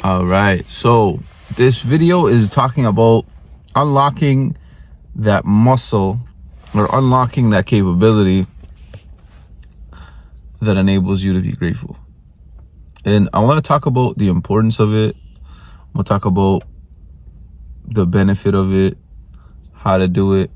All right, so this video is talking about unlocking that muscle or unlocking that capability that enables you to be grateful. And I want to talk about the importance of it. I'm going to talk about the benefit of it, how to do it.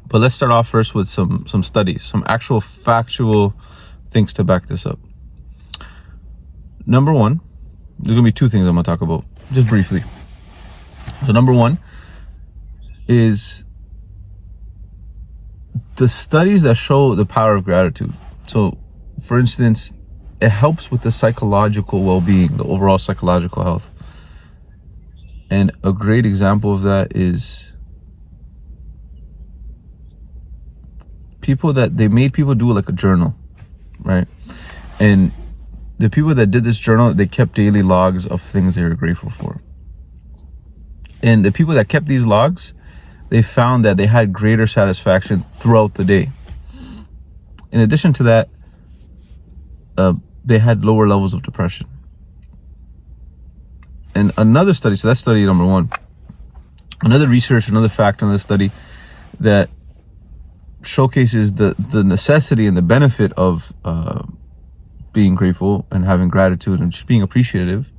But let's start off first with some studies, some actual factual things to back this up. Number one, there's going to be two things I'm going to talk about, just briefly. So number one is the studies that show the power of gratitude. So, for instance, it helps with the psychological well-being, the overall psychological health. And a great example of that is they made people do like a journal, right? And the people that did this journal, they kept daily logs of things they were grateful for. And the people that kept these logs, they found that they had greater satisfaction throughout the day. In addition to that, they had lower levels of depression. And another study, so that's study number one. Another research, another fact on this study that showcases the necessity and the benefit of being grateful and having gratitude and just being appreciative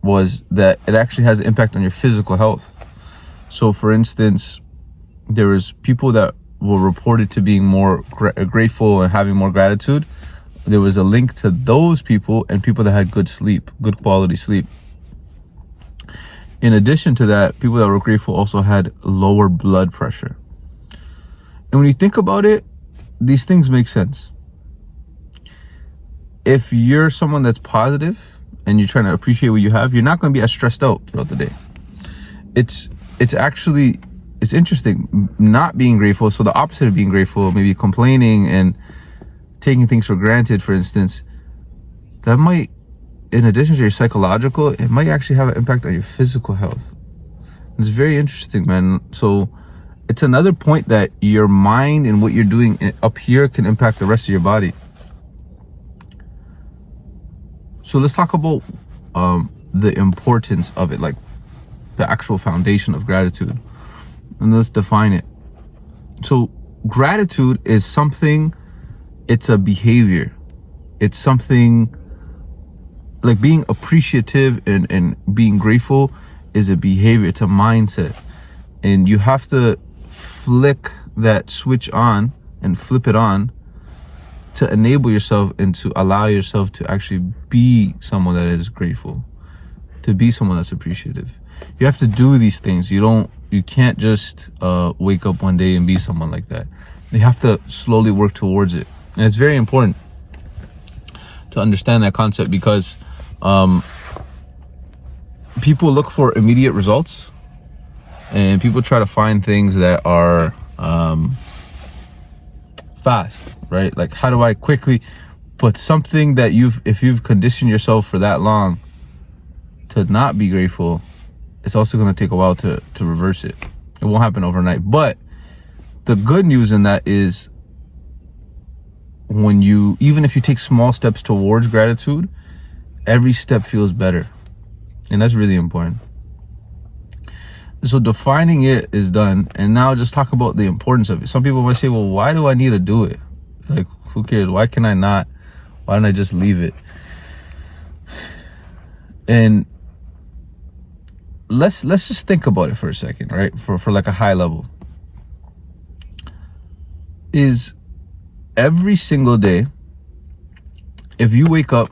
was that it actually has an impact on your physical health. So for instance, there was people that were reported to being more grateful and having more gratitude. There was a link to those people and people that had good sleep, good quality sleep. In addition to that, people that were grateful also had lower blood pressure. And when you think about it, these things make sense. If you're someone that's positive and you're trying to appreciate what you have, you're not going to be as stressed out throughout the day. It's interesting not being grateful. So the opposite of being grateful, maybe complaining and taking things for granted, for instance, that might, in addition to your psychological, it might actually have an impact on your physical health. It's very interesting, man. So it's another point that your mind and what you're doing up here can impact the rest of your body. So let's talk about the importance of it, like the actual foundation of gratitude. And let's define it. So gratitude is something, it's a behavior. It's something like being appreciative and being grateful is a behavior. It's a mindset. And you have to flick that switch on and flip it on to enable yourself and to allow yourself to actually be someone that is grateful, to be someone that's appreciative. You have to do these things. You can't just wake up one day and be someone like that. You have to slowly work towards it. And it's very important to understand that concept because people look for immediate results and people try to find things that are fast, right? Like, how do I quickly put something that if you've conditioned yourself for that long to not be grateful, it's also going to take a while to reverse it. It won't happen overnight. But the good news in that is even if you take small steps towards gratitude, every step feels better. And that's really important. So defining it is done. And now just talk about the importance of it. Some people might say, well, why do I need to do it? Like, who cares? Why can I not? Why don't I just leave it? And let's just think about it for a second, right? For like a high level. Is every single day, if you wake up,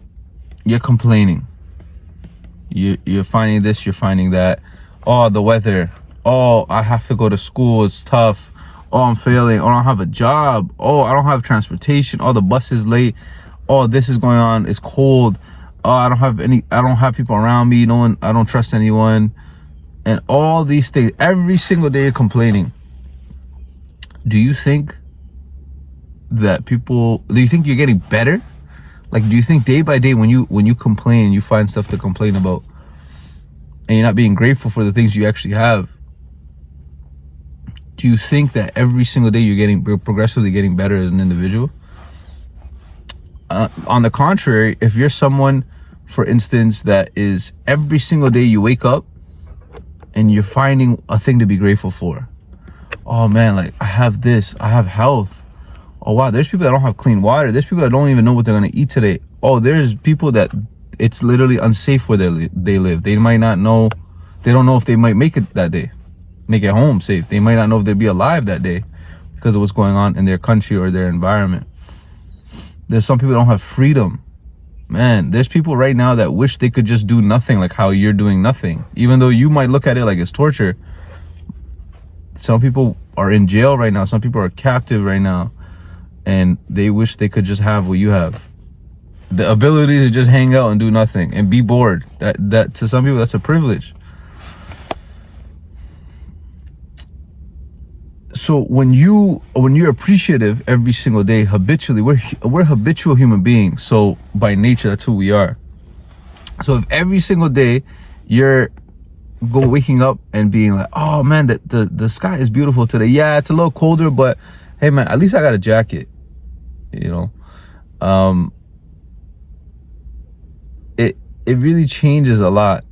you're complaining. You're finding this, you're finding that. Oh, the weather. Oh, I have to go to school. It's tough. Oh, I'm failing. Oh, I don't have a job. Oh, I don't have transportation. Oh, the bus is late. Oh, this is going on. It's cold. Oh, I don't have people around me. I don't trust anyone. And all these things. Every single day you're complaining. Do you think you're getting better? Like, do you think day by day when you complain, you find stuff to complain about and you're not being grateful for the things you actually have, do you think that every single day you're progressively getting better as an individual? On the contrary, if you're someone for instance, that is every single day you wake up and you're finding a thing to be grateful for. Oh man, like I have this, I have health. Oh wow, there's people that don't have clean water. There's people that don't even know what they're gonna eat today. Oh, there's people that it's literally unsafe where they live. They might not know, they don't know if they might make it that day, make it home safe. They might not know if they'll be alive that day because of what's going on in their country or their environment. There's some people that don't have freedom. Man, there's people right now that wish they could just do nothing, like how you're doing nothing. Even though you might look at it like it's torture. Some people are in jail right now. Some people are captive right now. And they wish they could just have what you have. The ability to just hang out and do nothing and be bored. That to some people, that's a privilege. So when you're appreciative every single day, habitually, we're habitual human beings. So by nature, that's who we are. So if every single day you're waking up and being like, oh man, the sky is beautiful today. Yeah, it's a little colder, but hey man, at least I got a jacket. You know, it really changes a lot,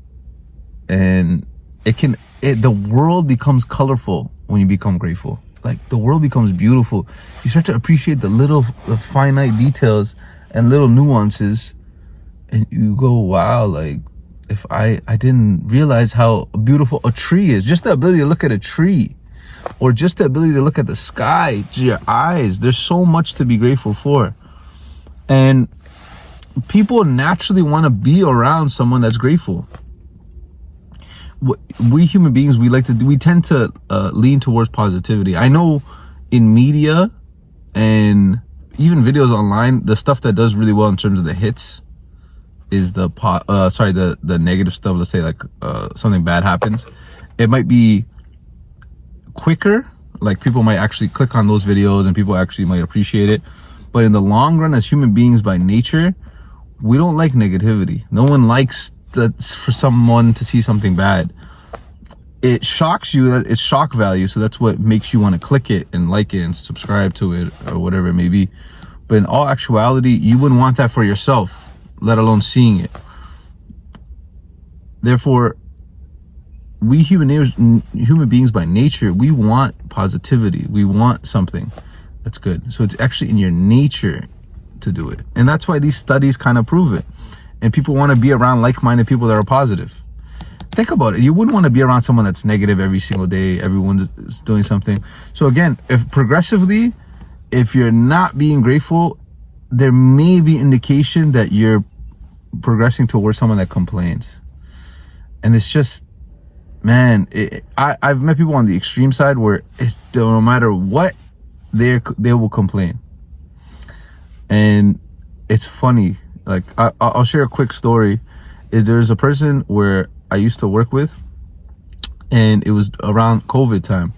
and the world becomes colorful when you become grateful. Like the world becomes beautiful. You start to appreciate the finite details and little nuances, and you go, wow, like if I didn't realize how beautiful a tree is. Just the ability to look at a tree, or just the ability to look at the sky, your eyes. There's so much to be grateful for. And people naturally want to be around someone that's grateful. We human beings, we tend to lean towards positivity. I know in media and even videos online, the stuff that does really well in terms of the hits is the negative stuff. Let's say like something bad happens, it might be quicker. Like people might actually click on those videos and people actually might appreciate it. But in the long run, as human beings by nature, we don't like negativity. No one likes for someone to see something bad. It shocks you. It's shock value. So that's what makes you want to click it and like it and subscribe to it or whatever it may be. But in all actuality, you wouldn't want that for yourself, let alone seeing it. Therefore, we human beings by nature, we want positivity. We want something that's good. So it's actually in your nature to do it. And that's why these studies kind of prove it. And people want to be around like-minded people that are positive. Think about it. You wouldn't want to be around someone that's negative every single day. Everyone's doing something. So again, if you're not being grateful, there may be indication that you're progressing towards someone that complains. And it's just, man, I've met people on the extreme side where no matter what, they will complain. And it's funny. Like I'll share a quick story. There's a person where I used to work with, and it was around COVID time,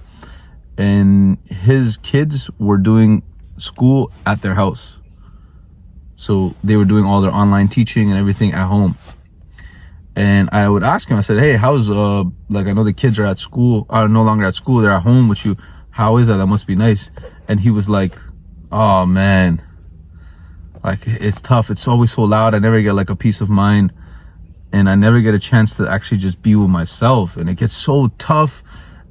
and his kids were doing school at their house. So they were doing all their online teaching and everything at home. And I would ask him, I said, hey, how's like I know the kids are at school, are no longer at school, they're at home with you. How is that? That must be nice. And he was like, oh man, like it's tough. It's always so loud. I never get like a peace of mind, and I never get a chance to actually just be with myself. And it gets so tough.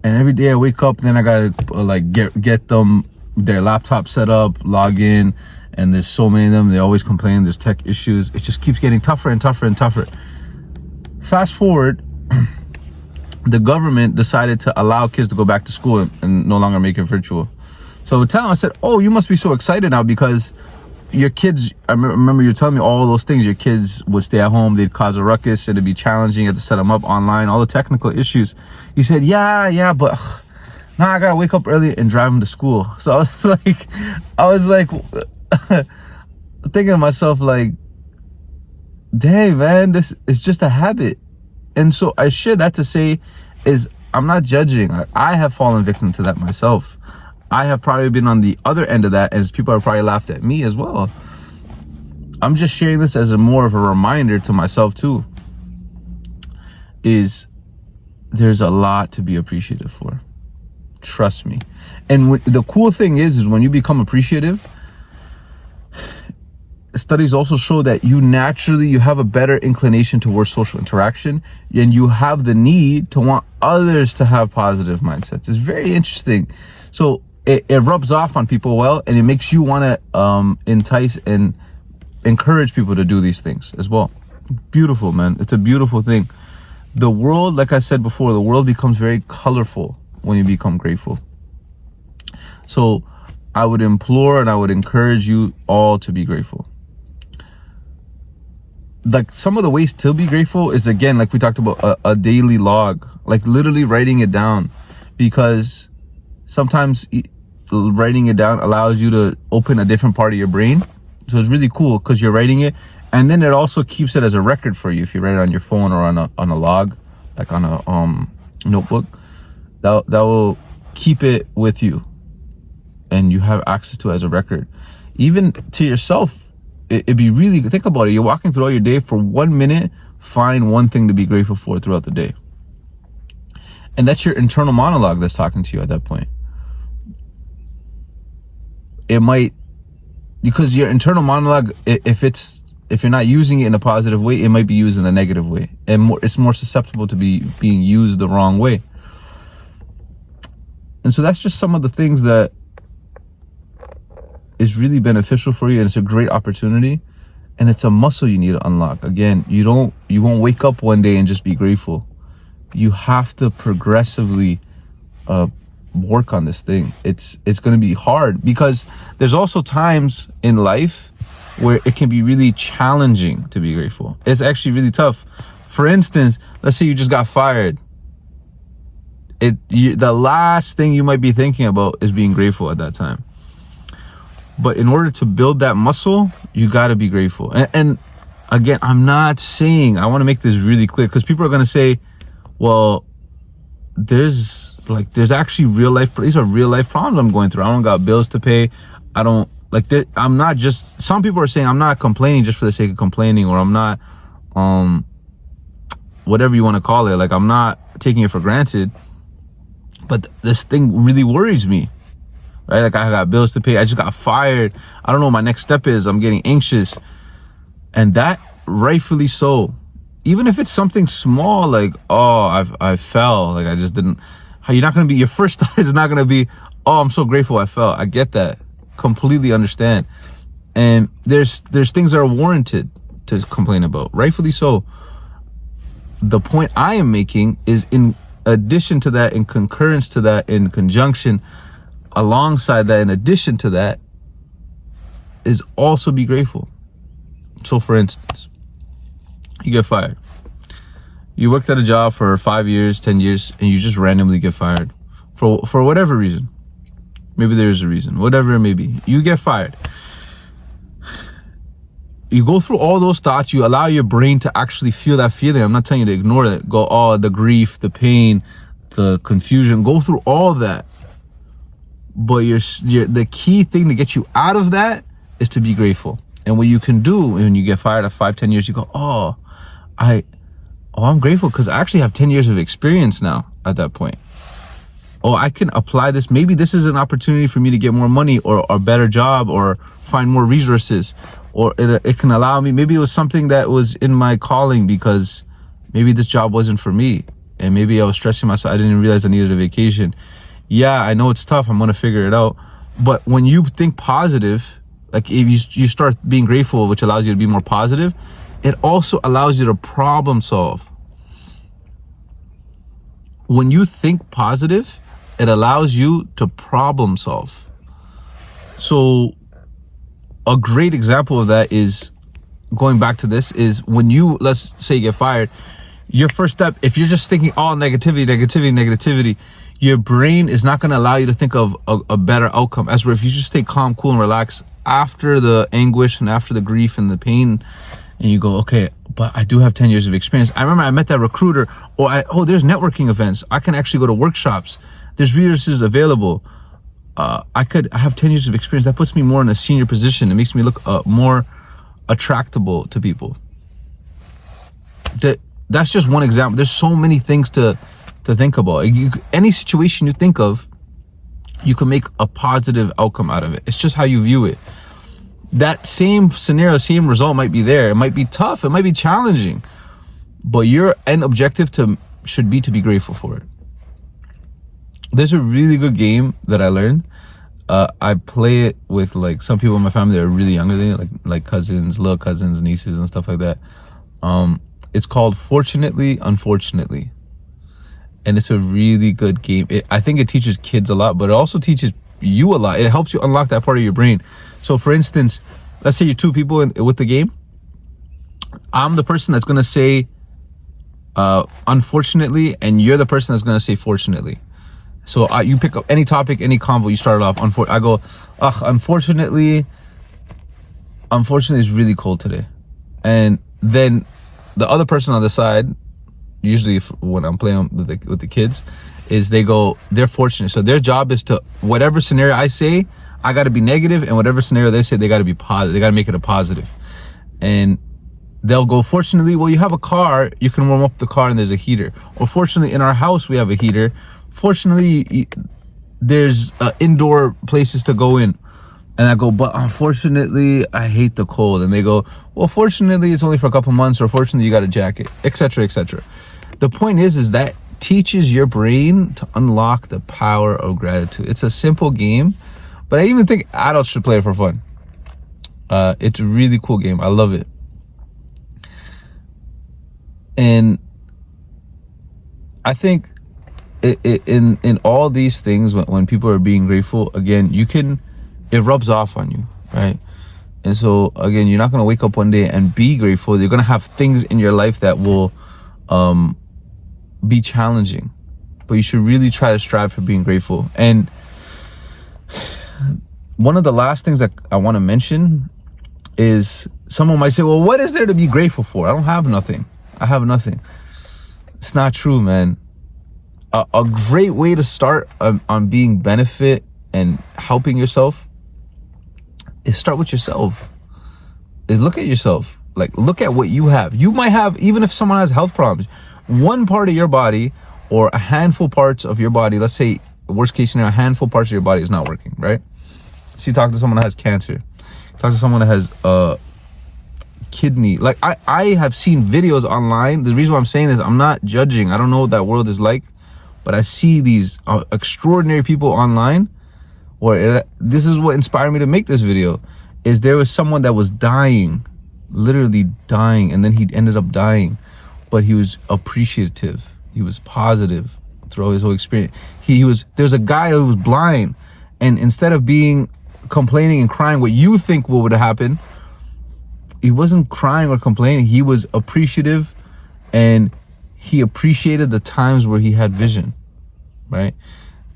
And every day I wake up, then I gotta like get them their laptop set up, log in, and there's so many of them. They always complain. There's tech issues. It just keeps getting tougher and tougher and tougher. Fast forward, the government decided to allow kids to go back to school and no longer make it virtual. So I would tell them, I said, oh, you must be so excited now because your kids, I remember you telling me all those things. Your kids would stay at home, they'd cause a ruckus, it'd be challenging, you had to set them up online, all the technical issues. He said, yeah, but now I gotta wake up early and drive them to school. So I was like thinking to myself, like, dang man, this is just a habit. And so I share that to say is I'm not judging. I have fallen victim to that myself. I have probably been on the other end of that, and people have probably laughed at me as well. I'm just sharing this as more of a reminder to myself too, is there's a lot to be appreciative for. Trust me. And the cool thing is when you become appreciative, studies also show that you have a better inclination towards social interaction, and you have the need to want others to have positive mindsets. It's very interesting. So it rubs off on people well, and it makes you want to entice and encourage people to do these things as well. Beautiful, man. It's a beautiful thing. The world, like I said before, the world becomes very colorful when you become grateful. So I would implore and I would encourage you all to be grateful. Like, some of the ways to be grateful is, again, like we talked about, a daily log, like literally writing it down, because sometimes writing it down allows you to open a different part of your brain. So it's really cool because you're writing it, and then it also keeps it as a record for you. If you write it on your phone or on a log, like on a notebook, that will keep it with you, and you have access to it as a record. Even to yourself, it'd be really, think about it. You're walking throughout your day for 1 minute, find one thing to be grateful for throughout the day. And that's your internal monologue that's talking to you at that point. It might, because your internal monologue, if you're not using it in a positive way, it might be used in a negative way. And it's more susceptible to being used the wrong way. And so that's just some of the things that is really beneficial for you, and it's a great opportunity, and it's a muscle you need to unlock. Again, you won't wake up one day and just be grateful. You have to progressively work on this thing. It's going to be hard, because there's also times in life where it can be really challenging to be grateful. It's actually really tough. For instance, let's say you just got fired. The last thing you might be thinking about is being grateful at that time. But in order to build that muscle, you got to be grateful. And again, I'm not saying, I want to make this really clear, because people are going to say, well, there's actually these are real life problems I'm going through. I don't got bills to pay. I'm not just, some people are saying I'm not complaining just for the sake of complaining, or I'm not, whatever you want to call it. Like, I'm not taking it for granted, but this thing really worries me. Right? Like, I got bills to pay. I just got fired. I don't know what my next step is. I'm getting anxious. And that, rightfully so. Even if it's something small, like, oh, I fell. Like, I just didn't. You're not going to be, your first thought is not going to be, oh, I'm so grateful I fell. I get that. Completely understand. And there's things that are warranted to complain about. Rightfully so. The point I am making is, in addition to that, in concurrence to that, in conjunction, alongside that, in addition to that, is also be grateful. So, for instance, you get fired. You worked at a job for 5 years, 10 years, and you just randomly get fired for whatever reason. Maybe there's a reason, whatever it may be. You get fired. You go through all those thoughts. You allow your brain to actually feel that feeling. I'm not telling you to ignore it. Go, oh, the grief, the pain, the confusion. Go through all that. But the key thing to get you out of that is to be grateful. And what you can do when you get fired at 5-10 years, you go, I'm grateful because I actually have 10 years of experience now at that point. Oh, I can apply this. Maybe this is an opportunity for me to get more money, or a better job, or find more resources, or it can allow me. Maybe it was something that was in my calling, because maybe this job wasn't for me, and maybe I was stressing myself. I didn't realize I needed a vacation. Yeah, I know it's tough. I'm going to figure it out. But when you think positive, like if you start being grateful, which allows you to be more positive, it also allows you to problem solve. When you think positive, it allows you to problem solve. So a great example of that is, going back to this, is when you, let's say, get fired, your first step, if you're just thinking all negativity, your brain is not going to allow you to think of a better outcome. As where if you just stay calm, cool, and relax after the anguish and after the grief and the pain, and you go, okay, but I do have 10 years of experience. I remember I met that recruiter, there's networking events. I can actually go to workshops. There's resources available. I have 10 years of experience. That puts me more in a senior position. It makes me look more attractable to people. That's just one example. There's so many things to think about. Any situation you think of, you can make a positive outcome out of it. It's just how you view it. that same scenario, same result might be there. It might be tough. It might be challenging, but your end objective should be to be grateful for it. There's a really good game that I learned. I play it with like some people in my family that are really younger than me, like cousins, little cousins, nieces, and stuff like that. It's called Fortunately, Unfortunately, and it's a really good game. I think it teaches kids a lot, but it also teaches you a lot. It helps you unlock that part of your brain. So, for instance, let's say you're two people with the game. I'm the person that's gonna say unfortunately, and you're the person that's gonna say fortunately. So you pick up any topic, any convo, you start it off. I go, unfortunately it's really cold today. And then the other person on the side, usually when I'm playing with the kids, is they're fortunate. So their job is to, whatever scenario I say, I got to be negative, and whatever scenario they say, they got to be positive. They got to make it a positive. And they'll go, fortunately, well, you have a car, you can warm up the car and there's a heater. Or fortunately, in our house, we have a heater. Fortunately, there's indoor places to go in. And I go, but unfortunately, I hate the cold. And they go, well, fortunately, it's only for a couple months, or fortunately, you got a jacket, etc., etc. The point is that teaches your brain to unlock the power of gratitude. It's a simple game, but I even think adults should play it for fun. It's a really cool game. I love it. And I think in all these things, when people are being grateful, again, it rubs off on you, right? And so again, you're not going to wake up one day and be grateful. You're going to have things in your life that will be challenging, but you should really try to strive for being grateful. And one of the last things that I want to mention is, someone might say, well, what is there to be grateful for? I don't have nothing. I have nothing. It's not true, man. A great way to start on being benefit and helping yourself is start with yourself. Is look at yourself. Like, look at what you have. You might have, even if someone has health problems, one part of your body or a handful parts of your body, let's say worst case scenario, a handful parts of your body is not working, right? So you talk to someone that has cancer, talk to someone that has kidney. Like I have seen videos online. The reason why I'm saying this, I'm not judging. I don't know what that world is like, but I see these extraordinary people online where this is what inspired me to make this video, is there was someone that was dying, literally dying, and then he ended up dying, but he was appreciative. He was positive throughout his whole experience. There's a guy who was blind, and instead of complaining and crying what you think would have happened, he wasn't crying or complaining. He was appreciative, and he appreciated the times where he had vision, right?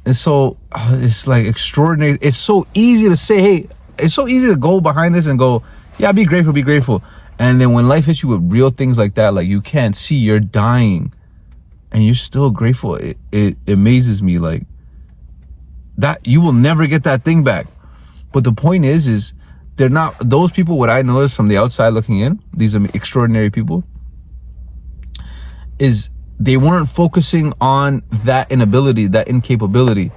And so it's like extraordinary. It's so easy to say, hey, it's so easy to go behind this and go, yeah, be grateful. And then when life hits you with real things like that, like you can't see, you're dying, and you're still grateful. It amazes me, like that you will never get that thing back. But the point is they're not, those people, what I noticed from the outside looking in, these extraordinary people, is they weren't focusing on that inability, that incapability.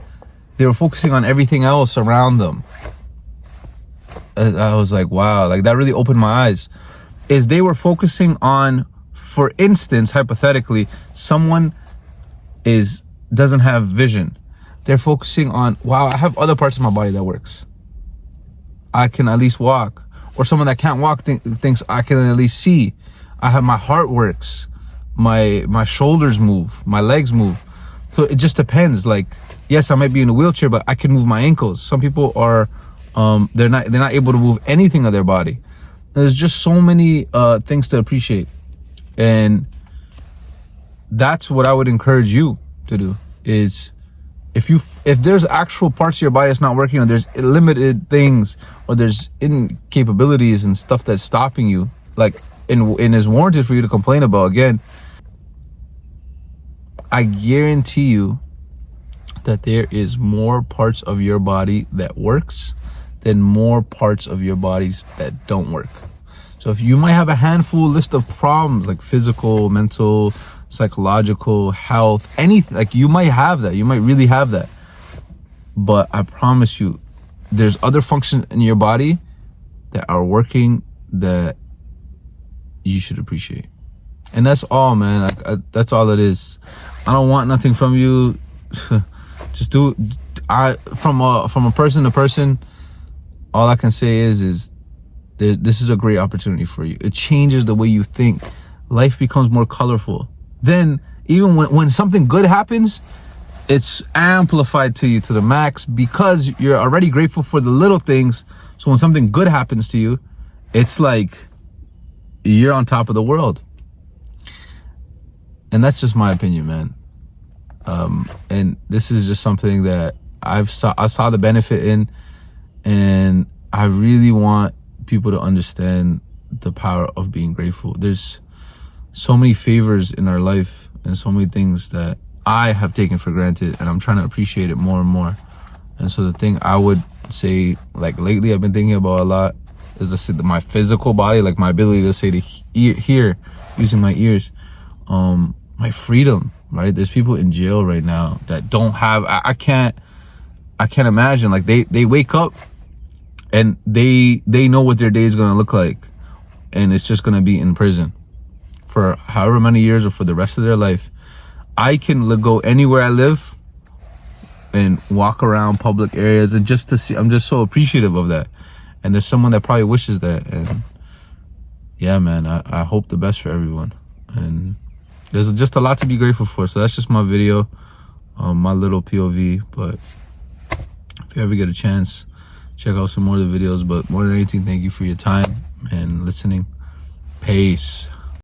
They were focusing on everything else around them. I was like, wow, like that really opened my eyes. Is they were focusing on, for instance, hypothetically, someone doesn't have vision. They're focusing on, wow, I have other parts of my body that works. I can at least walk. Or someone that can't walk thinks I can at least see. I have, my heart works. My shoulders move, my legs move. So it just depends. Like, yes, I might be in a wheelchair, but I can move my ankles. Some people are, they're not able to move anything of their body. There's just so many things to appreciate. And that's what I would encourage you to do, is if there's actual parts of your body that's not working, or there's limited things, or there's incapabilities and stuff that's stopping you, like, and is warranted for you to complain about, again, I guarantee you that there is more parts of your body that works than more parts of your bodies that don't work. So if you might have a handful list of problems, like physical, mental, psychological, health, anything, like you might have that, you might really have that. But I promise you, there's other functions in your body that are working that you should appreciate. And that's all, man. That's all it is. I don't want nothing from you. Just do. From a person to person, all I can say is this is a great opportunity for you. It changes the way you think. Life becomes more colorful. Then even when something good happens, it's amplified to you to the max because you're already grateful for the little things. So when something good happens to you, it's like you're on top of the world. And that's just my opinion, man. And this is just something that I saw the benefit in, and I really want people to understand the power of being grateful. There's so many favors in our life and so many things that I have taken for granted, and I'm trying to appreciate it more and more. And so the thing I would say, like lately I've been thinking about a lot, is my physical body, like my ability to say to hear using my ears, my freedom, right? There's people in jail right now that don't have, I can't imagine, like they wake up and they know what their day is going to look like, and it's just going to be in prison for however many years or for the rest of their life. I can go anywhere I live and walk around public areas and just to see, I'm just so appreciative of that. And there's someone that probably wishes that. And yeah, man, I hope the best for everyone. And there's just a lot to be grateful for. So that's just my video, my little POV. But if you ever get a chance, check out some more of the videos. But more than anything, thank you for your time and listening. Peace.